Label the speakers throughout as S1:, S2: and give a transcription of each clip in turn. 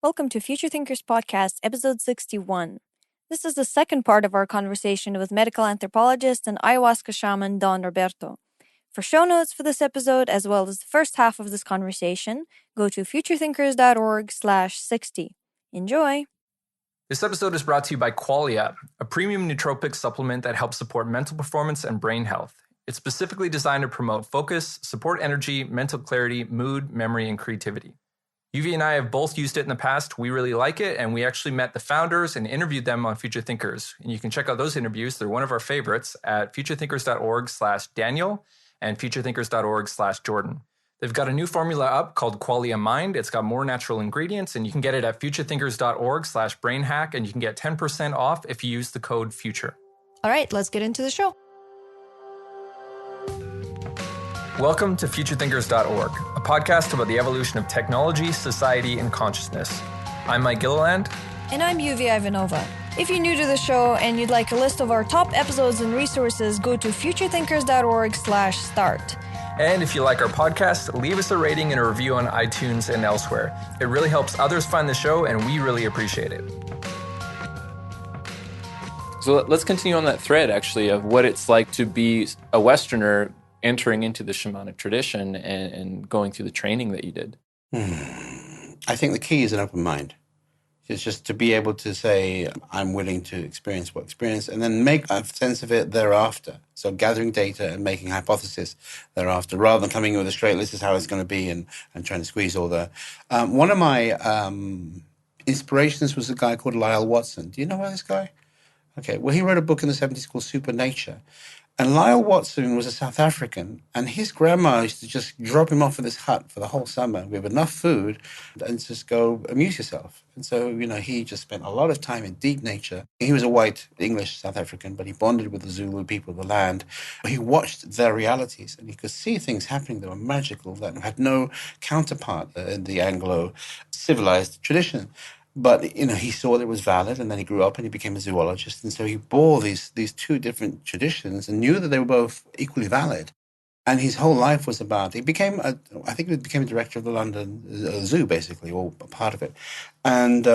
S1: Welcome to Future Thinkers Podcast, episode 61. This is the second part of our conversation with medical anthropologist and ayahuasca shaman Don Roberto. For show notes for this episode, as well as the first half of this conversation, go to futurethinkers.org/60. Enjoy!
S2: This episode is brought to you by Qualia, a premium nootropic supplement that helps support mental performance and brain health. It's specifically designed to promote focus, support energy, mental clarity, mood, memory, and creativity. Yuvi and I have both used it in the past. We really like it, and we actually met the founders and interviewed them on Future Thinkers. And you can check out those interviews. They're one of our favorites at futurethinkers.org/Daniel and futurethinkers.org/Jordan. They've got a new formula up called Qualia Mind. It's got more natural ingredients, and you can get it at futurethinkers.org/brainhack, and you can get 10% off if you use the code FUTURE.
S1: All right, let's get into the show.
S2: Welcome to futurethinkers.org, a podcast about the evolution of technology, society, and consciousness. I'm Mike Gilliland.
S1: And I'm Yuvi Ivanova. If you're new to the show and you'd like a list of our top episodes and resources, go to futurethinkers.org/start.
S2: And if you like our podcast, leave us a rating and a review on iTunes and elsewhere. It really helps others find the show, and we really appreciate it. So let's continue on that thread, actually, of what it's like to be a Westerner entering into the shamanic tradition and going through the training that you did.
S3: I think the key is an open mind. It's just to be able to say, I'm willing to experience what experience, and then make a sense of it thereafter. So gathering data and making hypothesis thereafter, rather than coming in with a straight, this is how it's going to be, and trying to squeeze all the... one of my inspirations was a guy called Lyle Watson. Do you know about this guy? Okay, well, he wrote a book in the 70s called Supernature. And Lyle Watson was a South African, and his grandma used to just drop him off at this hut for the whole summer with enough food and just go amuse yourself. And so, he just spent a lot of time in deep nature. He was a white English South African, but he bonded with the Zulu people of the land. He watched their realities, and he could see things happening that were magical, that had no counterpart in the Anglo-civilized tradition. But, he saw that it was valid, and then he grew up and he became a zoologist. And so he bore these two different traditions and knew that they were both equally valid. And his whole life was about, he became director of the London Zoo, basically, or a part of it. And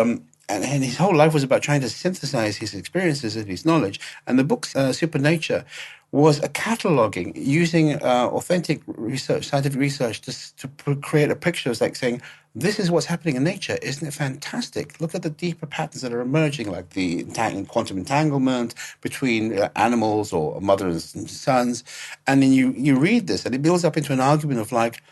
S3: his whole life was about trying to synthesize his experiences and his knowledge. And the book, Supernature, was a cataloging using authentic research, scientific research, to create a picture. It's like saying, this is what's happening in nature. Isn't it fantastic? Look at the deeper patterns that are emerging, like the quantum entanglement between animals or mothers and sons. And then you read this, and it builds up into an argument of like,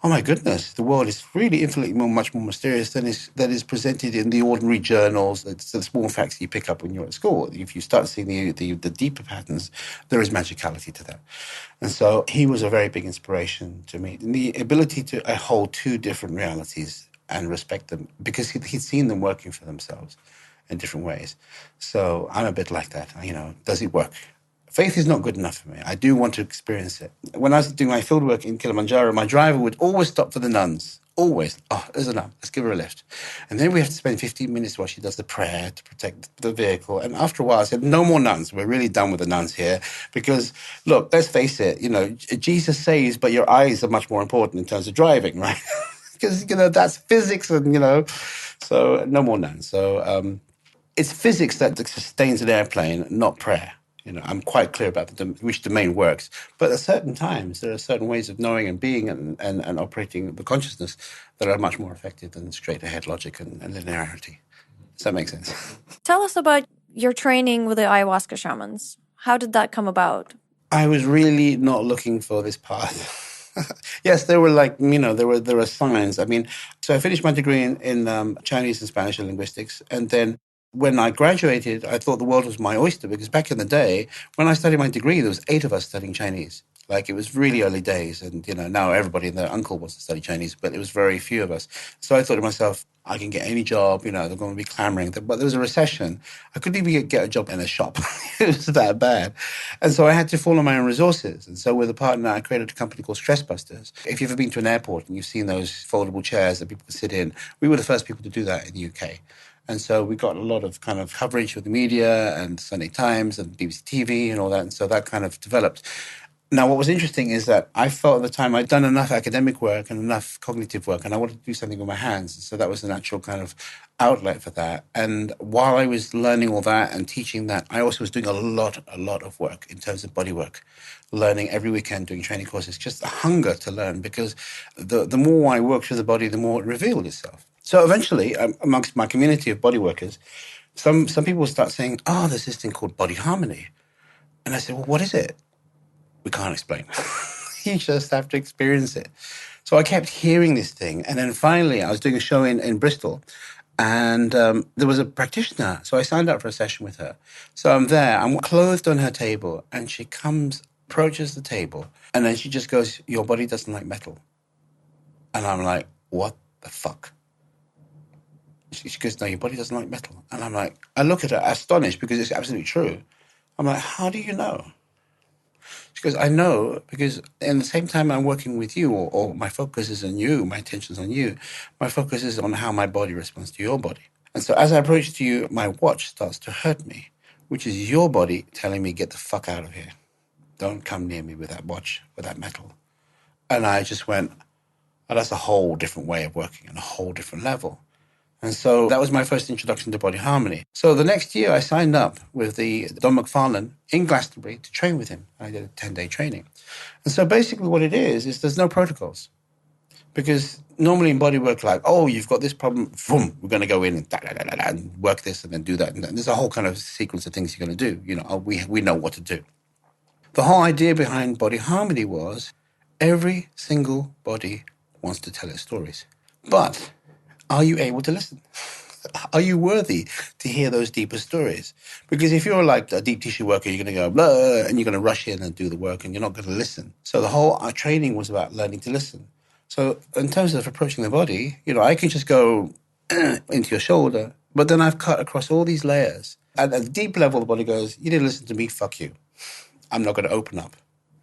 S3: oh my goodness, the world is really infinitely much more mysterious than is presented in the ordinary journals. It's the small facts you pick up when you're at school. If you start seeing the deeper patterns, there is magicality to that. And so he was a very big inspiration to me. And the ability to hold two different realities and respect them, because he'd seen them working for themselves in different ways. So I'm a bit like that. Does it work? Faith is not good enough for me. I do want to experience it. When I was doing my fieldwork in Kilimanjaro, my driver would always stop for the nuns. Always. Oh, there's a nun. Let's give her a lift. And then we have to spend 15 minutes while she does the prayer to protect the vehicle. And after a while, I said, no more nuns. We're really done with the nuns here. Because, look, let's face it, Jesus saves, but your eyes are much more important in terms of driving, right? Because, that's physics and, so no more nuns. So it's physics that sustains an airplane, not prayer. I'm quite clear about which domain works. But at certain times, there are certain ways of knowing and being and operating the consciousness that are much more effective than straight-ahead logic and linearity. Does that make sense?
S1: Tell us about your training with the ayahuasca shamans. How did that come about?
S3: I was really not looking for this path. Yes, there were there were signs. So I finished my degree in Chinese and Spanish and linguistics, and then when I graduated, I thought the world was my oyster, because back in the day, when I studied my degree, there was 8 of us studying Chinese. Like, it was really early days, and, now everybody and their uncle wants to study Chinese, but it was very few of us. So I thought to myself, I can get any job, they're going to be clamoring. But there was a recession. I couldn't even get a job in a shop. It was that bad. And so I had to fall on my own resources. And so with a partner, I created a company called Stress Busters. If you've ever been to an airport and you've seen those foldable chairs that people can sit in, we were the first people to do that in the UK. And so we got a lot of kind of coverage with the media and Sunday Times and BBC TV and all that. And so that kind of developed. Now, what was interesting is that I felt at the time I'd done enough academic work and enough cognitive work, and I wanted to do something with my hands. So that was the natural kind of outlet for that. And while I was learning all that and teaching that, I also was doing a lot of work in terms of body work, learning every weekend, doing training courses, just a hunger to learn, because the more I worked with the body, the more it revealed itself. So eventually, amongst my community of body workers, some people start saying, oh, there's this thing called body harmony. And I said, well, what is it? We can't explain. You just have to experience it. So I kept hearing this thing. And then finally, I was doing a show in Bristol, and there was a practitioner. So I signed up for a session with her. So I'm there, I'm clothed on her table, and she comes, approaches the table, and then she just goes, your body doesn't like metal. And I'm like, what the fuck? She goes, no, your body doesn't like metal. And I'm like, I look at her astonished, because it's absolutely true. I'm like, how do you know? She goes, I know, because in the same time I'm working with you, or my focus is on you, my attention's on you, my focus is on how my body responds to your body. And so as I approach to you, my watch starts to hurt me, which is your body telling me, get the fuck out of here. Don't come near me with that watch, with that metal. And I just went, oh, that's a whole different way of working and a whole different level. And so that was my first introduction to body harmony. So the next year I signed up with the Don McFarlane in Glastonbury to train with him. I did a 10-day training. And so basically what it is there's no protocols. Because normally in body work, like, oh, you've got this problem, boom, we're going to go in and, and work this and then do that. And there's a whole kind of sequence of things you're going to do. You know, we know what to do. The whole idea behind body harmony was every single body wants to tell its stories. But are you able to listen? Are you worthy to hear those deeper stories? Because if you're like a deep tissue worker, you're going to go, blah, and you're going to rush in and do the work, and you're not going to listen. So the whole our training was about learning to listen. So in terms of approaching the body, you know, I can just go into your shoulder, but then I've cut across all these layers. At a deep level, the body goes, you didn't listen to me, fuck you. I'm not going to open up,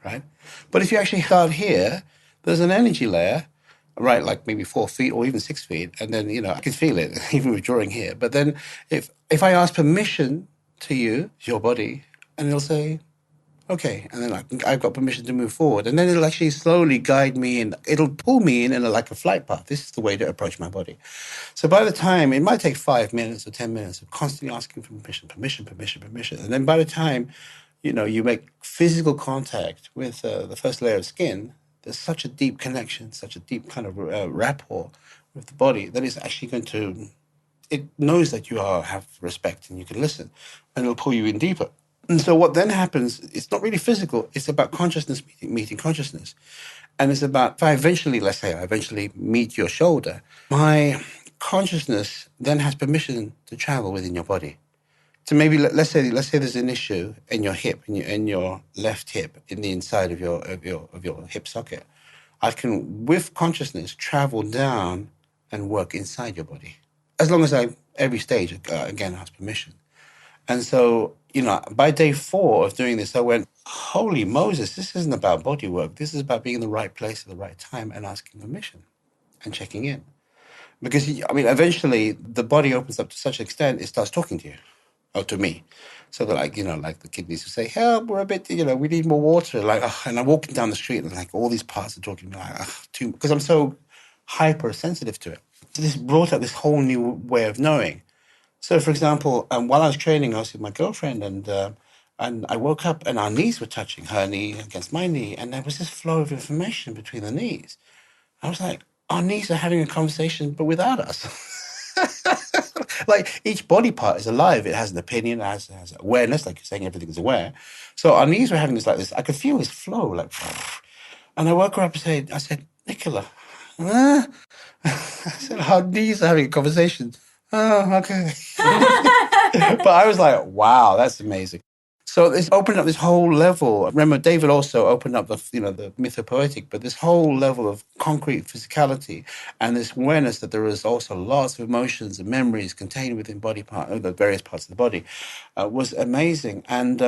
S3: right? But if you actually start here, there's an energy layer, right, like maybe 4 feet or even 6 feet, and then, you know, I can feel it even withdrawing here. But then if I ask permission to you, your body, and it'll say, okay, and then I've got permission to move forward, and then it'll actually slowly guide me in. It'll pull me in like a flight path. This is the way to approach my body. So by the time, it might take 5 minutes or 10 minutes of constantly asking for permission. And then by the time, you know, you make physical contact with the first layer of skin, there's such a deep connection, such a deep kind of rapport with the body that it's actually going to, it knows that you have respect and you can listen, and it'll pull you in deeper. And so what then happens, it's not really physical, it's about consciousness meeting consciousness. And it's about, if I eventually, let's say I eventually meet your shoulder, my consciousness then has permission to travel within your body. So maybe let's say there's an issue in your hip, in your left hip, in the inside of your hip socket. I can, with consciousness, travel down and work inside your body, as long as every stage again has permission. And so, you know, by day 4 of doing this, I went, holy Moses, this isn't about body work. This is about being in the right place at the right time and asking permission and checking in. Because, I mean, eventually the body opens up to such an extent, it starts talking to you, or to me. So that, like, you know, like the kidneys will say, help, we're a bit, you know, we need more water. Like, and I'm walking down the street and like all these parts are talking to me, like, because I'm so hypersensitive to it. So this brought up this whole new way of knowing. So, for example, while I was training, I was with my girlfriend, and I woke up and our knees were touching, her knee against my knee, and there was this flow of information between the knees. I was like, our knees are having a conversation, but without us. Like each body part is alive. It has an opinion, it has awareness, like you're saying, everything is aware. So our knees were having this like this. I could feel this flow, like, and I woke her up and I said, Nicola, huh? I said, our knees are having a conversation. Oh, okay. But I was like, wow, that's amazing. So it's opened up this whole level. Remember, David also opened up the mythopoetic, but this whole level of concrete physicality and this awareness that there is also lots of emotions and memories contained within the various parts of the body, was amazing. And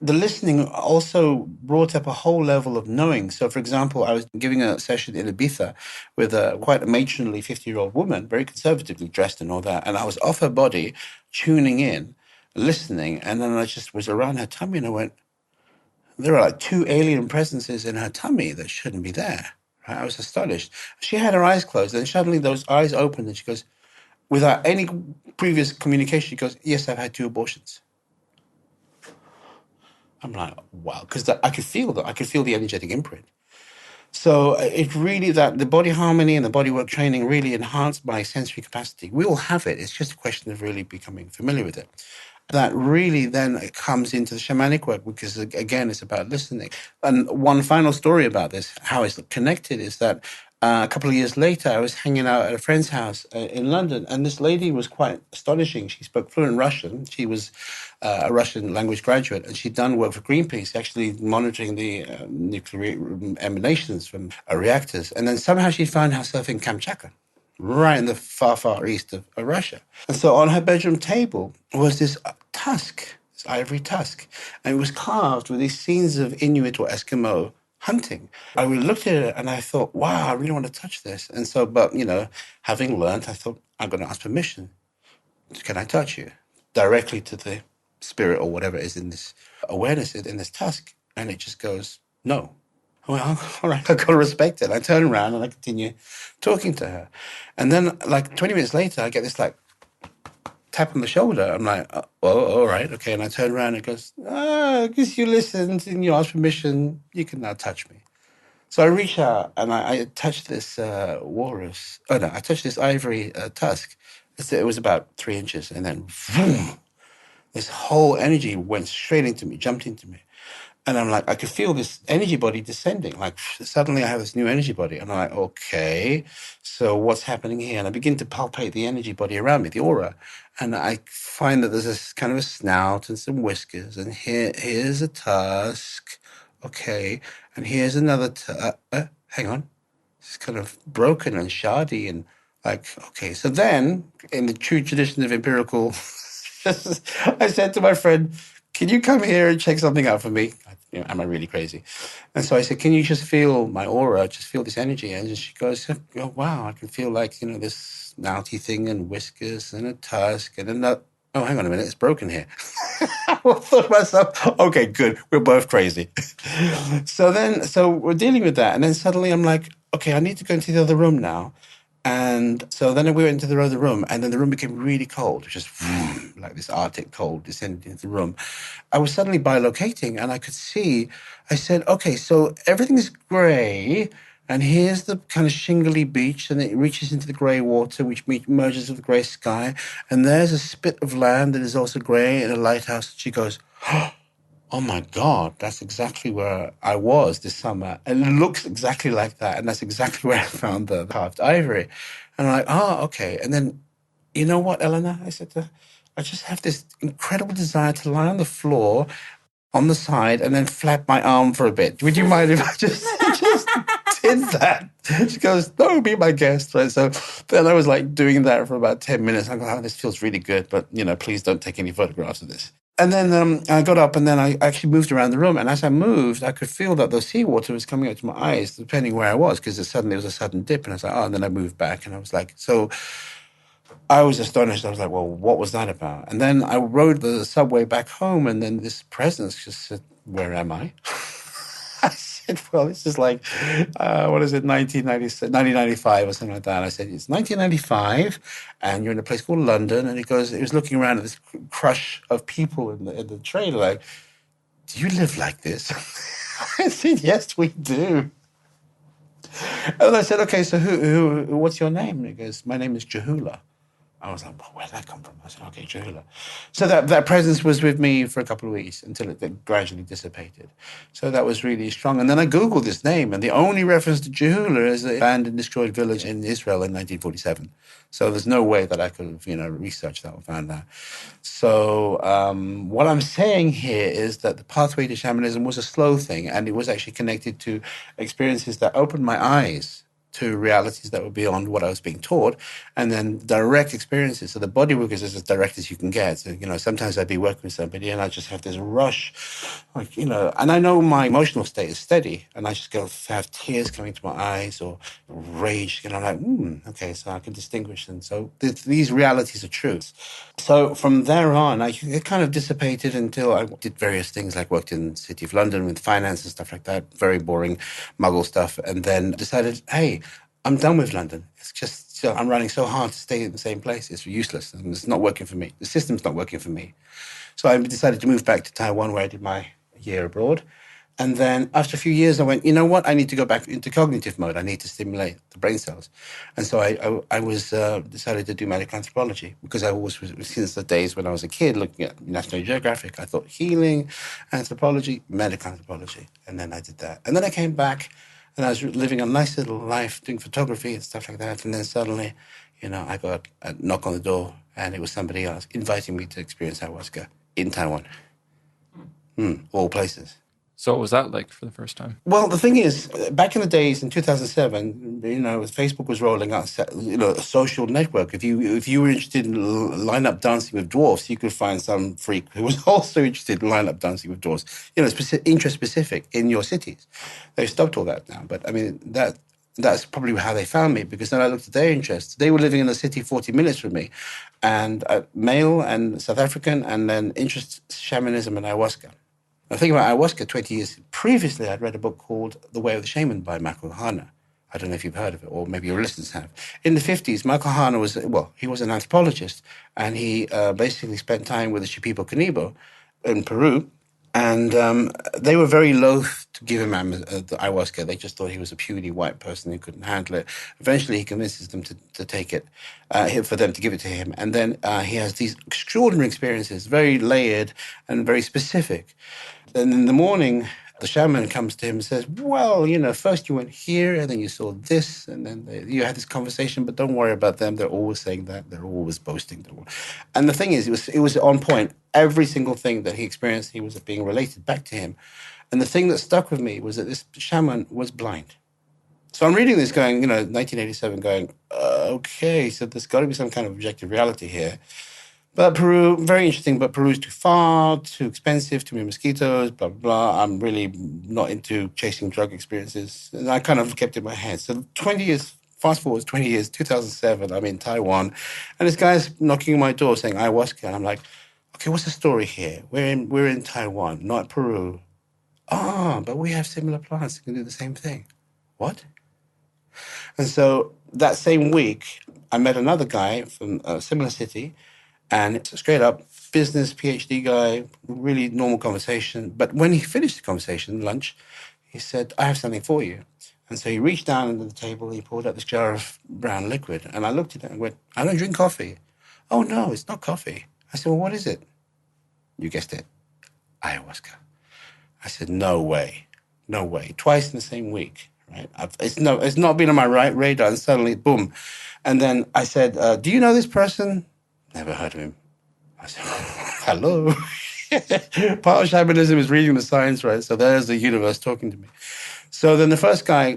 S3: the listening also brought up a whole level of knowing. So, for example, I was giving a session in Ibiza with quite a matronly 50-year-old woman, very conservatively dressed and all that. And I was off her body, tuning in, listening. And then I just was around her tummy and I went, There were like two alien presences in her tummy that shouldn't be there. Right? I was astonished. She had her eyes closed, and suddenly those eyes opened, and she goes, without any previous communication, she goes, "Yes, I've had 2 abortions." I'm like, wow, because I could feel that. I could feel the energetic imprint. So it really, that the body harmony and the body work training really enhanced my sensory capacity. We all have it. It's just a question of really becoming familiar with it. That really then comes into the shamanic work, because again, it's about listening. And one final story about this, how it's connected, is that a couple of years later, I was hanging out at a friend's house in London, and this lady was quite astonishing. She spoke fluent Russian. She was a Russian language graduate, and she'd done work for Greenpeace, actually monitoring the nuclear emanations from reactors. And then somehow she found herself in Kamchatka, right in the far, far east of Russia. And so on her bedroom table was this tusk, this ivory tusk, and it was carved with these scenes of Inuit or Eskimo hunting. I looked at it and I thought, wow, I really want to touch this. And so, but, having learned, I thought, I'm going to ask permission. Can I touch you? Directly to the spirit or whatever is in this awareness, in this tusk. And it just goes, no. Well, all right, I've got to respect it. I turn around and I continue talking to her. And then, like 20 minutes later, I get this like tap on the shoulder. I'm like, oh, all right, okay. And I turn around and it goes, I guess you listened and you asked permission. You can now touch me. So I reach out and I touched this walrus. Oh, no, I touched this ivory tusk. It was about 3 inches. And then, vroom, this whole energy went straight into me, jumped into me. And I'm like, I could feel this energy body descending. Like suddenly I have this new energy body. And I'm like, okay, so what's happening here? And I begin to palpate the energy body around me, the aura. And I find that there's this kind of a snout and some whiskers. And here's a tusk. Okay. And here's another, hang on. It's kind of broken and shardy and like, okay. So then, in the true tradition of empirical, I said to my friend, can you come here and check something out for me? Am I really crazy? And so I said, can you just feel my aura, just feel this energy? And she goes, oh, wow, I can feel like, this snouty thing and whiskers and a tusk and another. Oh, hang on a minute, it's broken here. I thought to myself, okay, good, we're both crazy. So we're dealing with that. And then suddenly I'm like, okay, I need to go into the other room now. And so then we went into the other room, and then the room became really cold, just like this Arctic cold descended into the room. I was suddenly bilocating, and I could see, I said, okay, so everything is gray, and here's the kind of shingly beach, and it reaches into the gray water, which merges with the gray sky, and there's a spit of land that is also gray, and a lighthouse. She goes, oh my God, that's exactly where I was this summer. And it looks exactly like that. And that's exactly where I found the carved ivory. And I'm like, oh, okay. And then, you know what, Eleanor? I said to her, I just have this incredible desire to lie on the floor on the side and then flap my arm for a bit. Would you mind if I just did that? She goes, no, be my guest. Right. So then I was like doing that for about 10 minutes. I go, oh, this feels really good, but please don't take any photographs of this. And then I got up and then I actually moved around the room. And as I moved, I could feel that the seawater was coming out to my eyes, depending where I was, because it was a sudden dip. And I was like, oh, and then I moved back. And I was like, so I was astonished. I was like, well, what was that about? And then I rode the subway back home. And then this presence just said, where am I? I said, well, this is like, what is it, 1995 or something like that. And I said, it's 1995, and you're in a place called London. And it was looking around at this crush of people in the train, like, do you live like this? I said, yes, we do. And I said, okay, so what's your name? And he goes, my name is Jahula. I was like, well, where'd that come from? I said, okay, Jahula. So that presence was with me for a couple of weeks until it then gradually dissipated. So that was really strong. And then I Googled this name, and the only reference to Jahula is the abandoned, destroyed village in Israel in 1947. So there's no way that I could have, researched that or found that. So what I'm saying here is that the pathway to shamanism was a slow thing, and it was actually connected to experiences that opened my eyes to realities that were beyond what I was being taught, and then direct experiences. So the body work is as direct as you can get. So, sometimes I'd be working with somebody and I just have this rush, and I know my emotional state is steady, and I just go have tears coming to my eyes or rage, I'm like, okay, so I can distinguish. And so these realities are true. So from there on, it kind of dissipated until I did various things, like worked in the City of London with finance and stuff like that, very boring muggle stuff, and then decided, hey, I'm done with London. It's just, I'm running so hard to stay in the same place. It's useless, and it's not working for me. The system's not working for me. So I decided to move back to Taiwan, where I did my year abroad. And then after a few years, I went, you know what? I need to go back into cognitive mode. I need to stimulate the brain cells. And so I was decided to do medical anthropology, because I always was, since the days when I was a kid looking at National Geographic, I thought healing, anthropology, medical anthropology. And then I did that. And then I came back and I was living a nice little life doing photography and stuff like that. And then suddenly, I got a knock on the door, and it was somebody else inviting me to experience ayahuasca in Taiwan. All places.
S2: So what was that like for the first time?
S3: Well, the thing is, back in the days in 2007, Facebook was rolling out, a social network. If you were interested in line-up dancing with dwarfs, you could find some freak who was also interested in line-up dancing with dwarfs. Interest-specific in your cities. They've stopped all that now, but I mean that's probably how they found me, because then I looked at their interests. They were living in a city 40 minutes from me, and male and South African, and then interests shamanism and ayahuasca. I think about ayahuasca 20 years previously, I'd read a book called The Way of the Shaman by Michael Hana. I don't know if you've heard of it, or maybe your listeners have. In the 50s, Michael Hana he was an anthropologist, and he basically spent time with the Shipibo Canibo in Peru, and they were very loath to give him the ayahuasca. They just thought he was a puny white person who couldn't handle it. Eventually, he convinces them to take it, for them to give it to him. And then he has these extraordinary experiences, very layered and very specific. And in the morning, the shaman comes to him and says, well, first you went here, and then you saw this, and then you had this conversation, but don't worry about them. They're always saying that. They're always boasting. And the thing is, it was on point. Every single thing that he experienced, he was being related back to him. And the thing that stuck with me was that this shaman was blind. So I'm reading this going, 1987, going, okay, so there's got to be some kind of objective reality here. But Peru, very interesting, but Peru's too far, too expensive, too many mosquitoes, blah, blah, blah. I'm really not into chasing drug experiences. And I kind of kept it in my head. So 20 years, fast forward 20 years, 2007, I'm in Taiwan. And this guy's knocking on my door saying ayahuasca. And I'm like, okay, what's the story here? We're in Taiwan, not Peru. But we have similar plants that can do the same thing. What? And so that same week, I met another guy from a similar city, and it's a straight up business PhD guy, really normal conversation. But when he finished the conversation, lunch, he said, I have something for you. And so he reached down under the table, he pulled out this jar of brown liquid. And I looked at it and went, I don't drink coffee. Oh, no, it's not coffee. I said, well, what is it? You guessed it, ayahuasca. I said, no way, no way. Twice in the same week, right? It's not been on my radar, and suddenly, boom. And then I said, do you know this person? Never heard of him. I said, hello. Part of shamanism is reading the signs, right? So there's the universe talking to me. So then the first guy,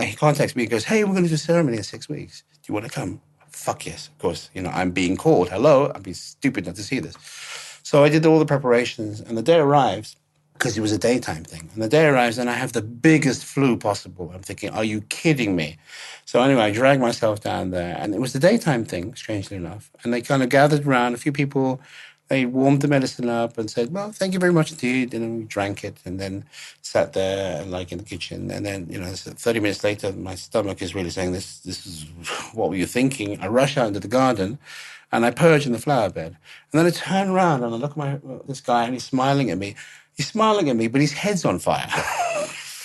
S3: he contacts me and goes, hey, we're going to do a ceremony in 6 weeks. Do you want to come? Fuck yes, of course. I'm being called. Hello. I'd be stupid not to see this. So I did all the preparations, and the day arrives, because it was a daytime thing. And the day arrives, and I have the biggest flu possible. I'm thinking, are you kidding me? So anyway, I dragged myself down there, and it was the daytime thing, strangely enough. And they kind of gathered around, a few people. They warmed the medicine up and said, well, thank you very much indeed. And then we drank it, and then sat there, like in the kitchen. And then, 30 minutes later, my stomach is really saying, this is, what were you thinking? I rush out into the garden, and I purge in the flower bed. And then I turn around, and I look at this guy, and he's smiling at me. He's smiling at me, but his head's on fire.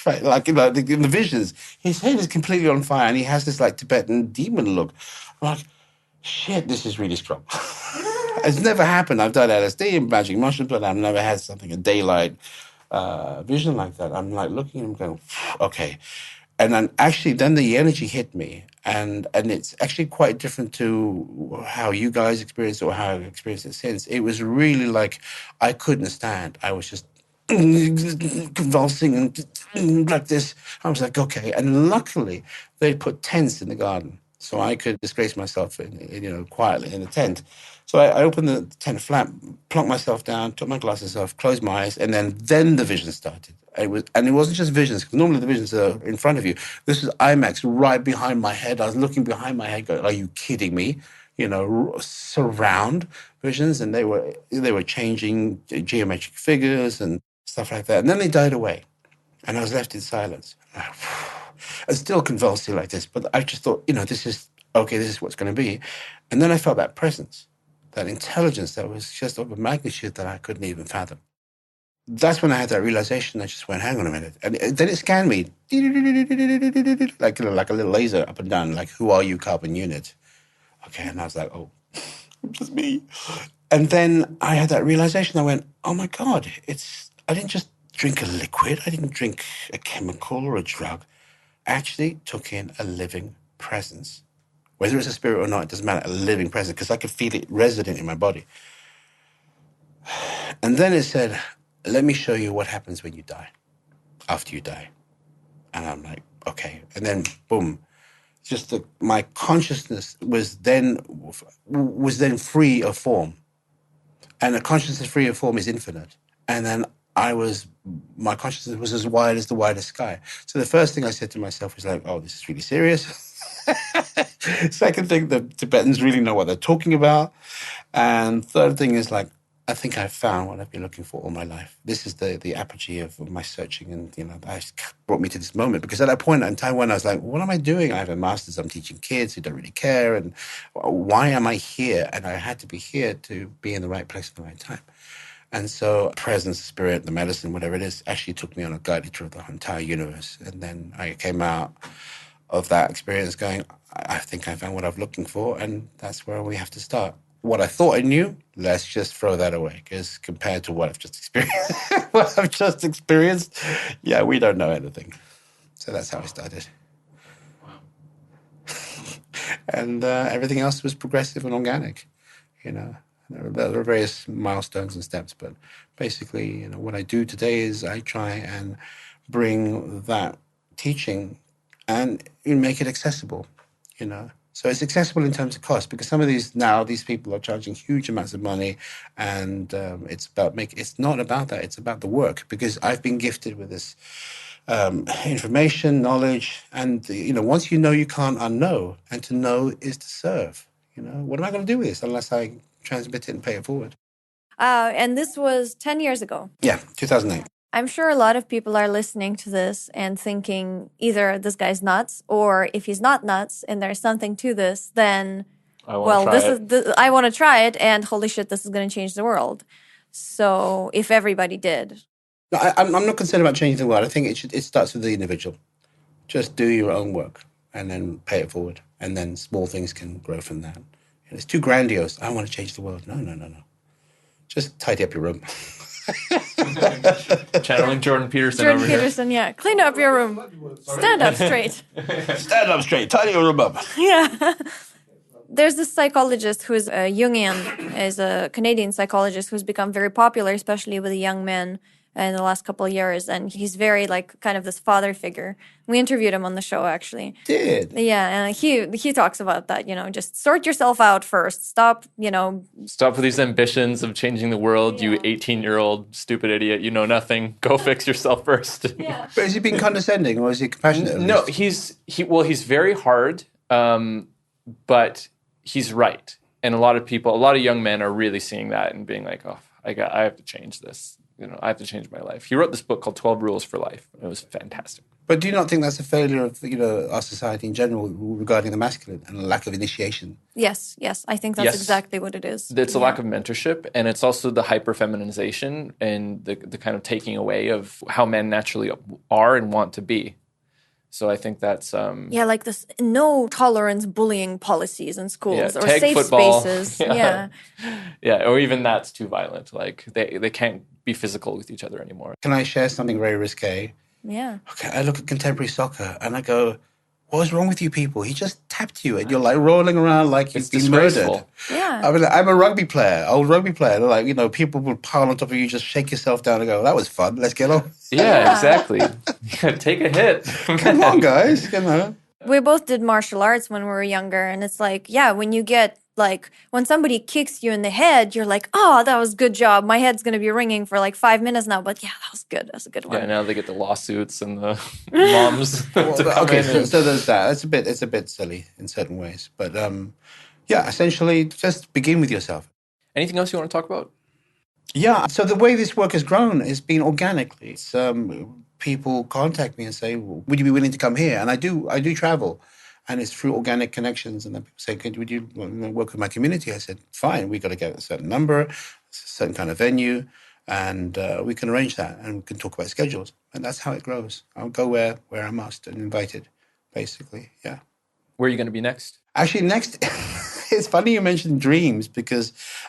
S3: Right, like in the visions, his head is completely on fire, and he has this like Tibetan demon look. I'm like, shit, this is really strong. It's never happened. I've done LSD and magic mushrooms, but I've never had a daylight vision like that. I'm like looking at him going, okay. And then the energy hit me, and it's actually quite different to how you guys experienced it or how I've experienced it since. It was really like I couldn't stand. I was just convulsing and like this. I was like, okay. And luckily, they put tents in the garden, so I could disgrace myself, quietly in a tent. So I opened the tent flap, plunked myself down, took my glasses off, closed my eyes, and then the vision started. It wasn't just visions, because normally the visions are in front of you. This was IMAX right behind my head. I was looking behind my head, going, "Are you kidding me?" Surround visions, and they were changing geometric figures and stuff like that. And then they died away, and I was left in silence. And still convulsing like this, but I just thought, this is okay. This is what's going to be. And then I felt that presence, that intelligence that was just of a magnitude that I couldn't even fathom. That's when I had that realization. I just went, hang on a minute. And then it scanned me like a little laser up and down, like, who are you, carbon unit? Okay. And I was like, oh, it's just me. And then I had that realization. I went, oh my God, I didn't just drink a liquid. I didn't drink a chemical or a drug. I actually took in a living presence. Whether it's a spirit or not, it doesn't matter, a living presence, because I could feel it resident in my body. And then it said, let me show you what happens when you die, after you die. And I'm like, okay. And then, boom, my consciousness was then free of form. And a consciousness free of form is infinite. And then my consciousness was as wide as the widest sky. So the first thing I said to myself was like, oh, this is really serious. Second thing, the Tibetans really know what they're talking about. And third thing is like, I think I've found what I've been looking for all my life. This is the apogee of my searching, and that brought me to this moment. Because at that point in time when I was like, what am I doing? I have a master's. I'm teaching kids who don't really care, and why am I here? And I had to be here to be in the right place at the right time. And so presence, spirit, the medicine, whatever it is, actually took me on a guided tour of the entire universe. And then I came out of that experience going, I think I found what I'm looking for, and that's where we have to start. What I thought I knew, let's just throw that away, because compared to what I've just experienced, yeah, we don't know anything. So that's how I started. And everything else was progressive and organic. There are various milestones and steps, but basically, what I do today is I try and bring that teaching and make it accessible, So it's accessible in terms of cost, because some of these people are charging huge amounts of money, and it's not about that. It's about the work, because I've been gifted with this information, knowledge, and once you know, you can't unknow, and to know is to serve. What am I going to do with this unless I transmit it and pay it forward?
S1: And this was 10 years ago.
S3: Yeah, 2008.
S1: I'm sure a lot of people are listening to this and thinking either this guy's nuts, or if he's not nuts and there's something to this, then, I want to try it, and holy shit, this is going to change the world. So if everybody did.
S3: No, I'm not concerned about changing the world. I think it starts with the individual. Just do your own work and then pay it forward. And then small things can grow from that. And it's too grandiose. I want to change the world. No. Just tidy up your room.
S2: Channeling Jordan Peterson
S1: Jordan
S2: over
S1: Peterson,
S2: here.
S1: Yeah. Clean up your room. Stand up straight.
S3: Stand up straight. Tidy your room up.
S1: Yeah. There's this psychologist who is a Jungian, is a Canadian psychologist who's become very popular, especially with the young men in the last couple of years. And he's very kind of this father figure. We interviewed him on the show, actually.
S3: Did?
S1: Yeah, and he talks about that, just sort yourself out first. Stop
S2: with these ambitions of changing the world, you 18-year-old stupid idiot. You know nothing. Go fix yourself first.
S1: Yeah.
S3: But is he being condescending, or is he compassionate?
S2: No, he's very hard, but he's right. And a lot of young men are really seeing that and being like, oh, I have to change this. I have to change my life. He wrote this book called 12 Rules for Life. It was fantastic.
S3: But do you not think that's a failure of our society in general regarding the masculine and a lack of initiation?
S1: Yes. I think that's exactly what it is.
S2: It's a lack of mentorship, and it's also the hyper-feminization and the kind of taking away of how men naturally are and want to be. So I think that's...
S1: like this no tolerance bullying policies in schools or safe
S2: football.
S1: Spaces.
S2: Yeah, or even that's too violent. Like they can't be physical with each other anymore.
S3: Can I share something very risque?
S1: Yeah.
S3: Okay, I look at contemporary soccer and I go, what's wrong with you people? He just tapped you and you're like rolling around like you've been murdered.
S1: Yeah.
S3: I mean, I'm a rugby player, old rugby player. Like, you know, people would pile on top of you, just shake yourself down and go, that was fun. Let's get on.
S2: Yeah, exactly. Take a hit.
S3: Come on, guys, you know.
S1: We both did martial arts when we were younger, and it's like, yeah, when you get like when somebody kicks you in the head, you're like, oh, that was good job. My head's gonna be ringing for like 5 minutes now, but yeah, that was good. That's a good one.
S2: Yeah, now they get the lawsuits and the moms to come
S3: Okay,
S2: in.
S3: so there's that. It's a bit silly in certain ways, but yeah, essentially, just begin with yourself.
S2: Anything else you want to talk about?
S3: Yeah. So the way this work has grown has been organically. It's, people contact me and say, "Would you be willing to come here?" And I do. I do travel, and it's through organic connections. And then people say, "Would you work with my community?" I said, "Fine. We got to get a certain number, a certain kind of venue, and we can arrange that, and we can talk about schedules." And that's how it grows. I'll go where I'm asked and invited, basically. Yeah.
S2: Where are you going to be next?
S3: Actually, next, it's funny you mentioned dreams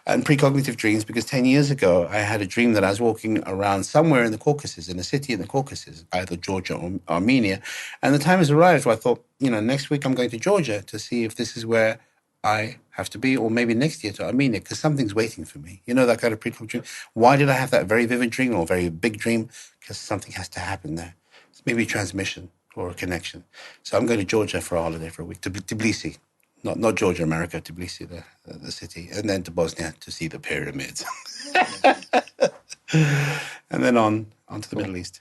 S3: and precognitive dreams, because 10 years ago, I had a dream that I was walking around somewhere in the Caucasus, in a city in the Caucasus, either Georgia or Armenia. And the time has arrived where I thought, next week I'm going to Georgia to see if this is where I have to be, or maybe next year to Armenia, because something's waiting for me. You know, that kind of precognitive dream. Why did I have that very vivid dream or very big dream? Because something has to happen there. It's maybe a transmission or a connection. So I'm going to Georgia for a holiday for a week, to Tbilisi. Not Georgia, America, Tbilisi, the city, and then to Bosnia to see the pyramids, and then on to the Middle East.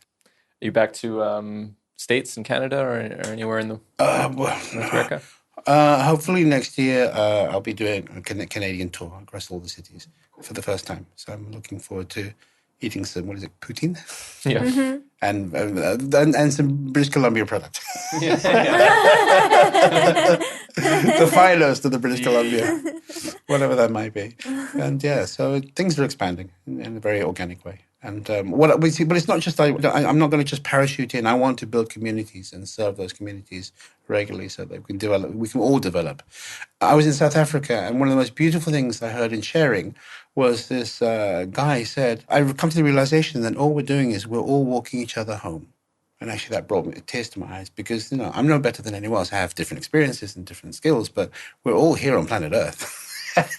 S2: Are you back to States and Canada or anywhere in the North America?
S3: Hopefully next year I'll be doing a Canadian tour across all the cities for the first time. So I'm looking forward to eating some, poutine?
S2: Yeah.
S1: Mm-hmm.
S3: And some British Columbia product. The finest of the British Columbia, whatever that might be. And yeah, so things are expanding in a very organic way. And what we see, but it's not just I'm not going to just parachute in. I want to build communities and serve those communities regularly so that we can all develop. I was in South Africa, and one of the most beautiful things I heard in sharing was this guy said, I've come to the realization that all we're doing is we're all walking each other home. And actually that brought me tears to my eyes, because, I'm no better than anyone else. I have different experiences and different skills, but we're all here on planet Earth.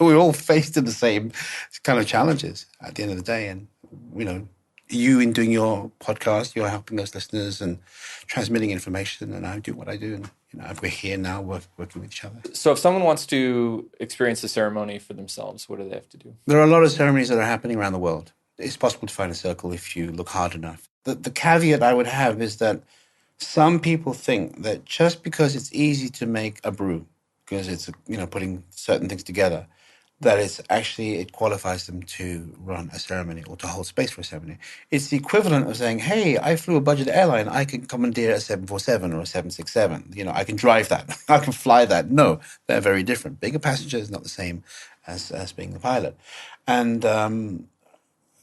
S3: We're all faced with the same kind of challenges at the end of the day. And, you in doing your podcast, you're helping those listeners and transmitting information, and I do what I do. And, we're here now working with each other.
S2: So if someone wants to experience the ceremony for themselves, what do they have to do?
S3: There are a lot of ceremonies that are happening around the world. It's possible to find a circle if you look hard enough. The caveat I would have is that some people think that just because it's easy to make a brew, because it's, putting certain things together, that it qualifies them to run a ceremony or to hold space for a ceremony. It's the equivalent of saying, hey, I flew a budget airline, I can commandeer a 747 or a 767. I can drive that, I can fly that. No, they're very different. Being a passenger is not the same as being the pilot. And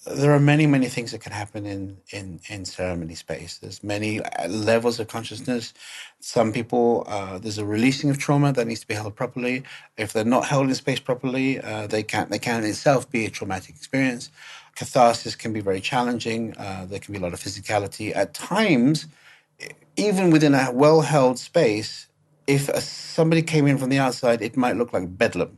S3: there are many, many things that can happen in ceremony space. There's many levels of consciousness. Some people, there's a releasing of trauma that needs to be held properly. If they're not held in space properly, they can in itself be a traumatic experience. Catharsis can be very challenging. There can be a lot of physicality. At times, even within a well-held space, if somebody came in from the outside, it might look like bedlam.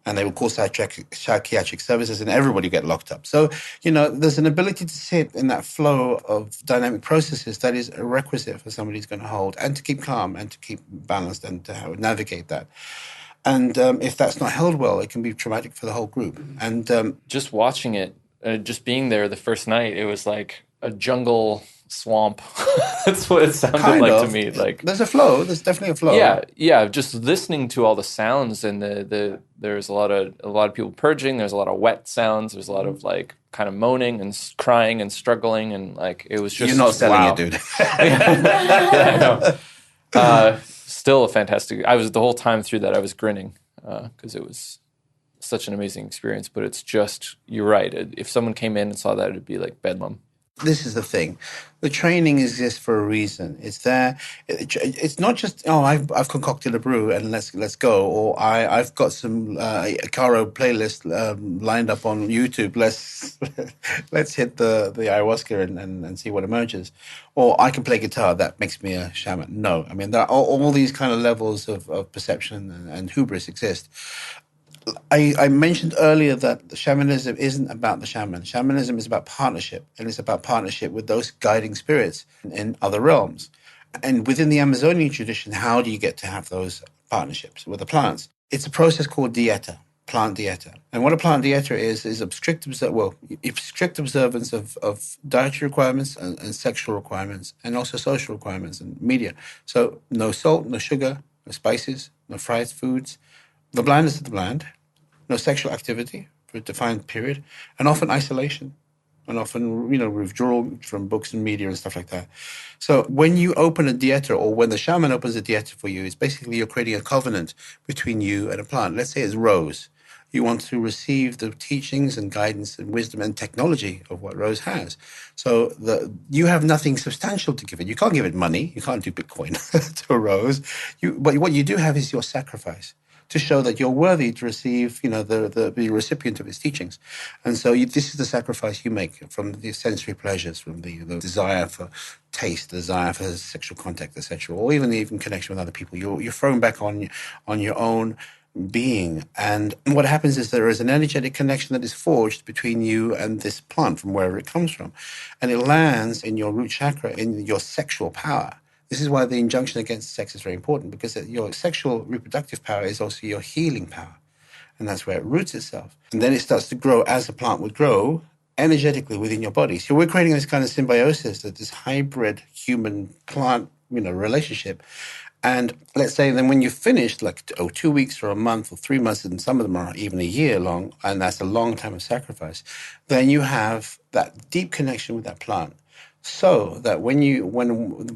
S3: And they will call psychiatric services, and everybody get locked up. So, there's an ability to sit in that flow of dynamic processes that is a requisite for somebody who's going to hold, and to keep calm, and to keep balanced, and to navigate that. And if that's not held well, it can be traumatic for the whole group. And
S2: just watching it, just being there the first night, it was like a jungle swamp. That's what it sounded like to me. Like
S3: there's a flow. There's definitely a flow.
S2: Yeah. Just listening to all the sounds, and there's a lot of people purging. There's a lot of wet sounds. There's a lot of like kind of moaning and crying and struggling, and like it was just.
S3: You're not selling it, dude.
S2: Yeah, I know. Still a fantastic. I was the whole time through that. I was grinning because it was such an amazing experience. But it's just, you're right. If someone came in and saw that, it'd be like bedlam.
S3: This is the thing. The training exists for a reason. It's there. It's not just, oh, I've concocted a brew and let's go, or I've got some Caro playlist lined up on YouTube. Let's hit the ayahuasca and see what emerges, or I can play guitar. That makes me a shaman. No, I mean there are all these kind of levels of perception and hubris exist. I mentioned earlier that shamanism isn't about the shaman. Shamanism is about partnership, and it's about partnership with those guiding spirits in other realms. And within the Amazonian tradition, how do you get to have those partnerships with the plants? It's a process called dieta, plant dieta. And what a plant dieta is a strict observance of dietary requirements and sexual requirements, and also social requirements and media. So no salt, no sugar, no spices, no fried foods, the blandest of the bland, no sexual activity for a defined period, and often isolation, and often, withdrawal from books and media and stuff like that. So when you open a dieta, or when the shaman opens a dieta for you, it's basically you're creating a covenant between you and a plant. Let's say it's rose. You want to receive the teachings and guidance and wisdom and technology of what rose has. So you have nothing substantial to give it. You can't give it money. You can't do Bitcoin to a rose. But what you do have is your sacrifice to show that you're worthy to receive, the recipient of its teachings. And so this is the sacrifice you make from the sensory pleasures, from the desire for taste, the desire for sexual contact, etc., or even connection with other people. You're thrown back on your own being. And what happens is there is an energetic connection that is forged between you and this plant from wherever it comes from. And it lands in your root chakra, in your sexual power. This is why the injunction against sex is very important, because your sexual reproductive power is also your healing power. And that's where it roots itself. And then it starts to grow as a plant would grow energetically within your body. So we're creating this kind of symbiosis, this hybrid human plant, relationship. And let's say then when you've finished, 2 weeks or a month or 3 months, and some of them are even a year long, and that's a long time of sacrifice, then you have that deep connection with that plant. So that when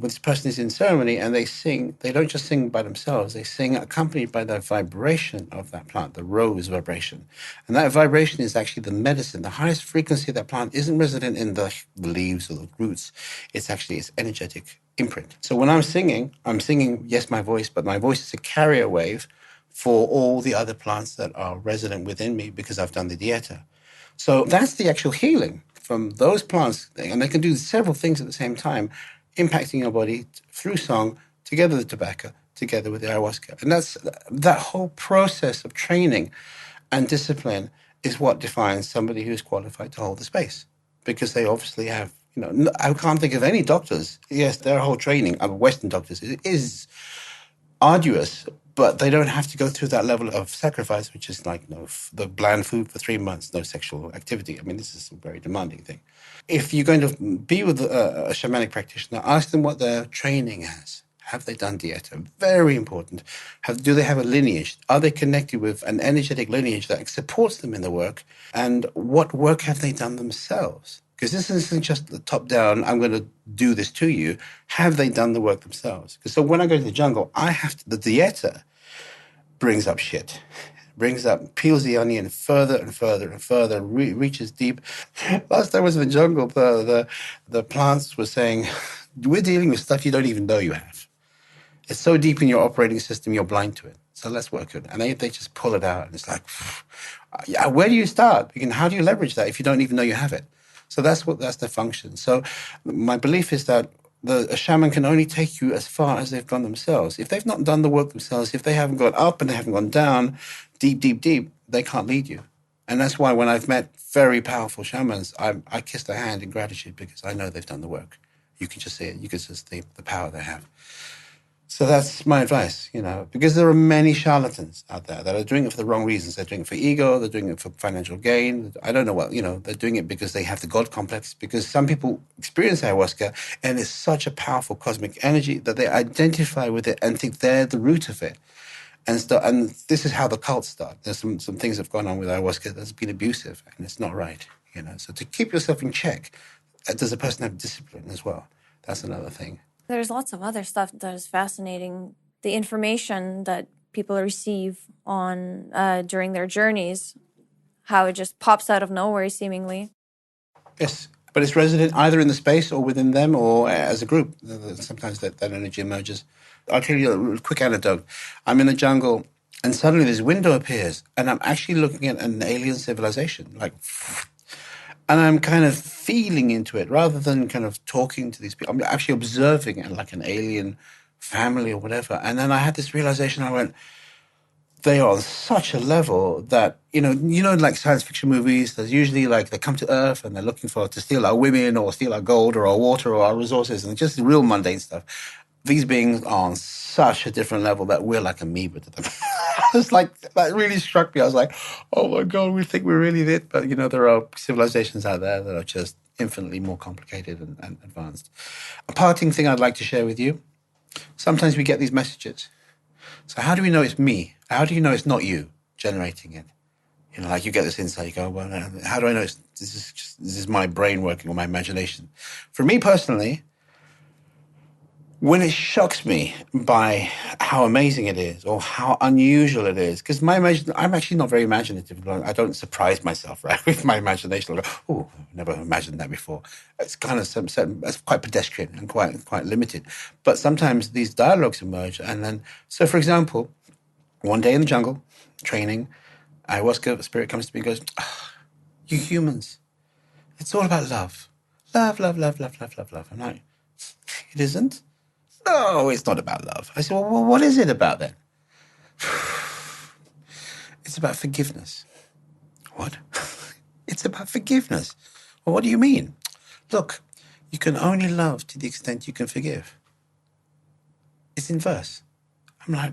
S3: this person is in ceremony and they sing, they don't just sing by themselves, they sing accompanied by the vibration of that plant, the rose vibration. And that vibration is actually the medicine. The highest frequency of that plant isn't resident in the leaves or the roots. It's actually its energetic imprint. So when I'm singing, yes, my voice, but my voice is a carrier wave for all the other plants that are resident within me because I've done the dieta. So that's the actual healing from those plants. And they can do several things at the same time, impacting your body through song, together with the tobacco, together with the ayahuasca. And that whole process of training and discipline is what defines somebody who's qualified to hold the space. Because they obviously have, I can't think of any doctors. Yes, their whole training, Western doctors, is arduous, but they don't have to go through that level of sacrifice, which is like the bland food for 3 months, no sexual activity. I mean, this is a very demanding thing. If you're going to be with a shamanic practitioner, ask them what their training has. Have they done dieta? Very important. Do they have a lineage? Are they connected with an energetic lineage that supports them in the work? And what work have they done themselves? Because this isn't just the top down, I'm going to do this to you. Have they done the work themselves? Because so when I go to the jungle, the dieta brings up shit, peels the onion further and further and further, reaches deep. Last time I was in the jungle, the plants were saying, we're dealing with stuff you don't even know you have. It's so deep in your operating system, you're blind to it. So let's work it. And they just pull it out. And it's like, yeah, where do you start? How do you leverage that if you don't even know you have it? So that's the function. So my belief is that a shaman can only take you as far as they've gone themselves. If they've not done the work themselves, if they haven't gone up and they haven't gone down, deep, deep, deep, they can't lead you. And that's why when I've met very powerful shamans, I kiss their hand in gratitude because I know they've done the work. You can just see it. You can just see the power they have. So that's my advice, because there are many charlatans out there that are doing it for the wrong reasons. They're doing it for ego. They're doing it for financial gain. I don't know what, they're doing it because they have the God complex, because some people experience ayahuasca and it's such a powerful cosmic energy that they identify with it and think they're the root of it. And this is how the cults start. There's some things that have gone on with ayahuasca that's been abusive and it's not right, So to keep yourself in check, does a person have discipline as well? That's another thing.
S1: There's lots of other stuff that is fascinating. The information that people receive on during their journeys, how it just pops out of nowhere, seemingly.
S3: Yes, But it's resident either in the space or within them or as a group. Sometimes that energy emerges. I'll tell you a quick anecdote. I'm in the jungle and suddenly this window appears and I'm actually looking at an alien civilization. And I'm kind of feeling into it rather than kind of talking to these people. I'm actually observing it like an alien family or whatever. And then I had this realization. I went, they are on such a level that, like science fiction movies, there's usually like they come to Earth and they're looking to steal our women or steal our gold or our water or our resources and just real mundane stuff. These beings are on such a different level that we're like amoeba to them. It's like, that really struck me. I was like, oh my God, we think we're really it. But, there are civilizations out there that are just infinitely more complicated and advanced. A parting thing I'd like to share with you. Sometimes we get these messages. So how do we know it's me? How do you know it's not you generating it? Like you get this insight, you go, well, how do I know this is my brain working or my imagination? For me personally, when it shocks me by how amazing it is or how unusual it is, because I'm actually not very imaginative. I don't surprise myself, right, with my imagination. I go, oh, I've never imagined that before. It's kind of it's quite pedestrian and quite limited. But sometimes these dialogues emerge, and then, so for example, one day in the jungle, training, Ayahuasca spirit comes to me and goes, you humans, it's all about love. Love, love, love, love, love, love, love. I'm like, it isn't? No, it's not about love. I said, well, what is it about then? It's about forgiveness. What? It's about forgiveness. Well, what do you mean? Look, you can only love to the extent you can forgive. It's in verse. I'm like,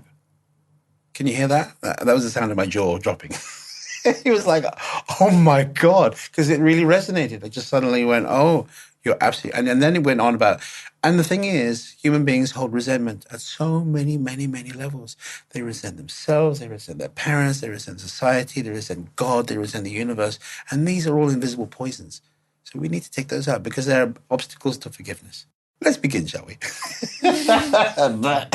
S3: can you hear that? That was the sound of my jaw dropping. He was like, oh my God, because it really resonated. I just suddenly went, oh, you're absolutely, and then it went on about, and the thing is, human beings hold resentment at so many, many, many levels. They resent themselves, they resent their parents, they resent society, they resent God, they resent the universe. And these are all invisible poisons. So we need to take those out because they're obstacles to forgiveness. Let's begin, shall we? I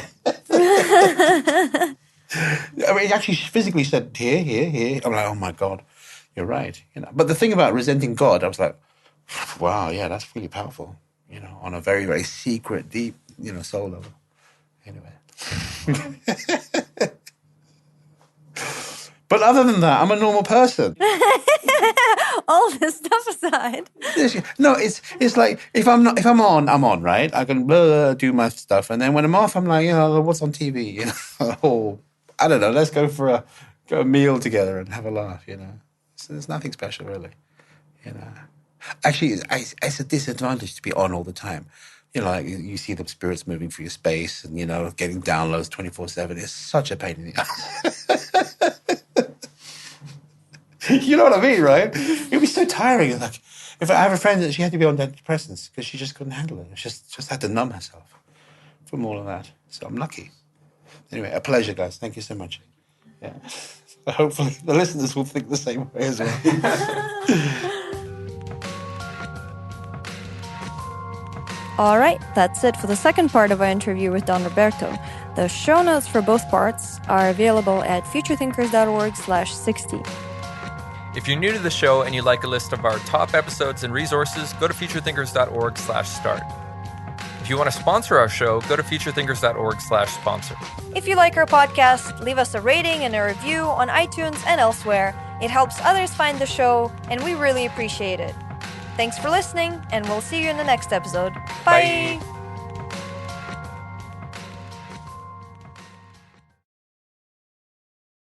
S3: mean, he actually physically said, here, here, here. I'm like, oh my God, you're right. But the thing about resenting God, I was like, wow, yeah, that's really powerful, on a very, very secret, deep, soul level. Anyway. But other than that, I'm a normal person.
S1: All this stuff aside.
S3: No, it's like if I'm on, I'm on, right? I can do my stuff, and then when I'm off, I'm like, what's on TV? Or I don't know. Let's go for a meal together and have a laugh. So there's nothing special really. Actually, it's a disadvantage to be on all the time. Like you see the spirits moving through your space, and getting downloads 24/7. It's such a pain in the ass. You know what I mean, right? It'd be so tiring. Like, if I have a friend that she had to be on antidepressants because she just couldn't handle it. She just had to numb herself from all of that. So I'm lucky. Anyway, a pleasure, guys. Thank you so much. Yeah. Hopefully the listeners will think the same way as well.
S1: All right, that's it for the second part of our interview with Don Roberto. The show notes for both parts are available at futurethinkers.org/60.
S2: If you're new to the show and you'd like a list of our top episodes and resources, go to futurethinkers.org/start. If you want to sponsor our show, go to futurethinkers.org/sponsor.
S1: If you like our podcast, leave us a rating and a review on iTunes and elsewhere. It helps others find the show, and we really appreciate it. Thanks for listening, and we'll see you in the next episode. Bye.